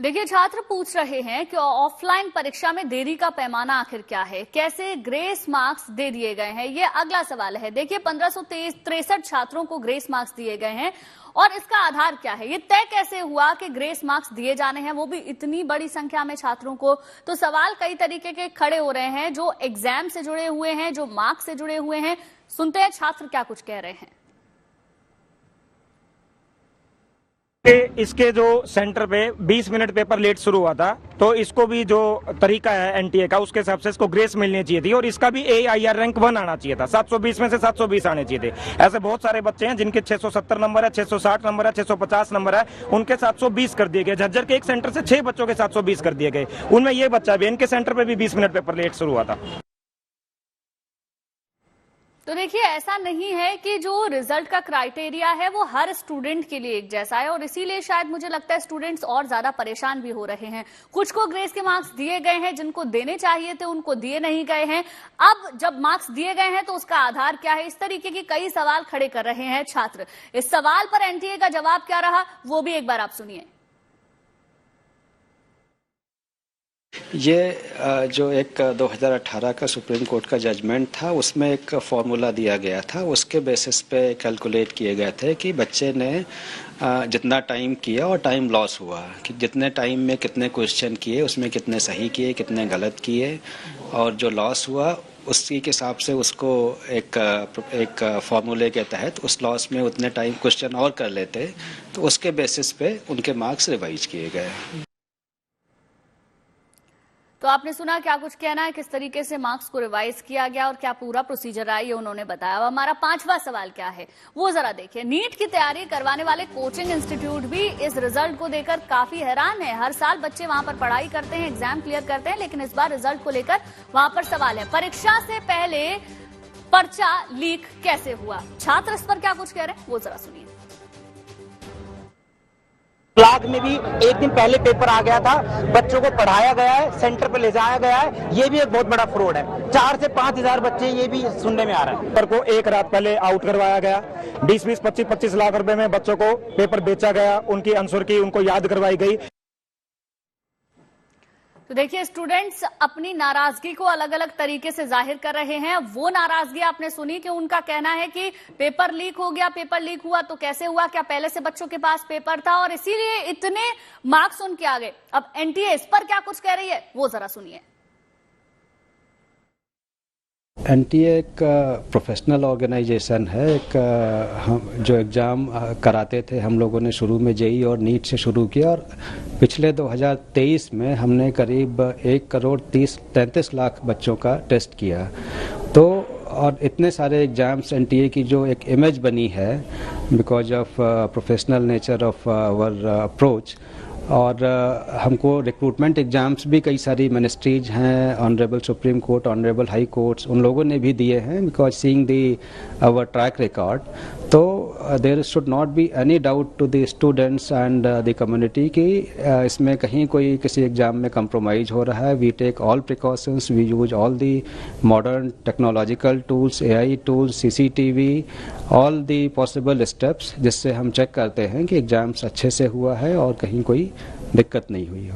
देखिए, छात्र पूछ रहे हैं कि ऑफलाइन परीक्षा में देरी का पैमाना आखिर क्या है, कैसे ग्रेस मार्क्स दे दिए गए हैं, ये अगला सवाल है। देखिए, 1563 छात्रों को ग्रेस मार्क्स दिए गए हैं और इसका आधार क्या है, ये तय कैसे हुआ कि ग्रेस मार्क्स दिए जाने हैं, वो भी इतनी बड़ी संख्या में छात्रों को। तो सवाल कई तरीके के खड़े हो रहे हैं, जो एग्जाम से जुड़े हुए हैं, जो मार्क्स से जुड़े हुए हैं। सुनते हैं छात्र क्या कुछ कह रहे हैं। इसके जो सेंटर पे 20 मिनट पेपर लेट शुरू हुआ था, तो इसको भी जो तरीका है एनटीए का, उसके हिसाब से इसको ग्रेस मिलनी चाहिए थी और इसका भी AIR रैंक 1 आना चाहिए था। 720 में से 720 आने चाहिए थे। ऐसे बहुत सारे बच्चे हैं जिनके 670 नंबर है, 660 नंबर है, 650 नंबर है, उनके 720 कर दिए गए। झज्जर के एक सेंटर से 6 बच्चों के 720 कर दिए गए, उनमें ये बच्चा भी, इनके सेंटर पे भी 20 मिनट पेपर लेट शुरू हुआ था। तो देखिए, ऐसा नहीं है कि जो रिजल्ट का क्राइटेरिया है वो हर स्टूडेंट के लिए एक जैसा है और इसीलिए शायद मुझे लगता है स्टूडेंट्स और ज्यादा परेशान भी हो रहे हैं। कुछ को ग्रेस के मार्क्स दिए गए हैं, जिनको देने चाहिए थे उनको दिए नहीं गए हैं। अब जब मार्क्स दिए गए हैं तो उसका आधार क्या है, इस तरीके के कई सवाल खड़े कर रहे हैं छात्र। इस सवाल पर एनटीए का जवाब क्या रहा, वो भी एक बार आप सुनिए। ये जो एक 2018 का सुप्रीम कोर्ट का जजमेंट था, उसमें एक फॉर्मूला दिया गया था। उसके बेसिस पे कैलकुलेट किए गए थे कि बच्चे ने जितना टाइम किया और टाइम लॉस हुआ, कि जितने टाइम में कितने क्वेश्चन किए, उसमें कितने सही किए, कितने गलत किए, और जो लॉस हुआ उसी के हिसाब से उसको एक फॉर्मूले के तहत उस लॉस में उतने टाइम क्वेश्चन और कर लेते, तो उसके बेसिस पे उनके मार्क्स रिवाइज किए गए। तो आपने सुना क्या कुछ कहना है, किस तरीके से मार्क्स को रिवाइज किया गया और क्या पूरा प्रोसीजर है, ये उन्होंने बताया। अब हमारा 5वां सवाल क्या है वो जरा देखिए। नीट की तैयारी करवाने वाले कोचिंग इंस्टीट्यूट भी इस रिजल्ट को देकर काफी हैरान है। हर साल बच्चे वहां पर पढ़ाई करते हैं, एग्जाम क्लियर करते हैं, लेकिन इस बार रिजल्ट को लेकर वहां पर सवाल है। परीक्षा से पहले पर्चा लीक कैसे हुआ, छात्र इस पर क्या कुछ कह रहे हैं वो जरा सुनिए। क्लास में भी एक दिन पहले पेपर आ गया था, बच्चों को पढ़ाया गया है, सेंटर पे ले जाया गया है, ये भी एक बहुत बड़ा फ्रॉड है। 4 से 5 हजार बच्चे, ये भी सुनने में आ रहा है। पेपर को एक रात पहले आउट करवाया गया, 20-20, 25-25 लाख रुपए में बच्चों को पेपर बेचा गया, उनकी आंसर की उनको याद करवाई गई। तो देखिए, स्टूडेंट्स अपनी नाराजगी को अलग अलग तरीके से जाहिर कर रहे हैं। वो नाराजगी आपने सुनी कि उनका कहना है कि पेपर लीक हो गया, पेपर लीक हुआ तो कैसे हुआ, क्या पहले से बच्चों के पास पेपर था और इसीलिए इतने मार्क्स उनके आ गए। अब एनटीए इस पर क्या कुछ कह रही है वो जरा सुनिए। एनटीए एक प्रोफेशनल ऑर्गेनाइजेशन है। हम जो एग्ज़ाम कराते थे, हम लोगों ने शुरू में जेई और नीट से शुरू किया और पिछले 2023 में हमने करीब 1,33 लाख बच्चों का टेस्ट किया। तो और इतने सारे एग्ज़ाम्स, एनटीए की जो एक इमेज बनी है because of professional nature of our approach, और हमको रिक्रूटमेंट एग्जाम्स भी कई सारी मिनिस्ट्रीज हैं, honourable supreme court, honourable high courts, उन लोगों ने भी दिए हैं because seeing the our track record. तो there should not be any doubt to the students and the community कि इसमें कहीं कोई किसी एग्जाम में कंप्रोमाइज हो रहा है। We take all precautions, we use all the modern technological tools, AI tools, CCTV, all the possible steps, जिससे हम चेक करते हैं कि एग्जाम्स अच्छे से हुआ है और कहीं कोई दिक्कत नहीं हुई है।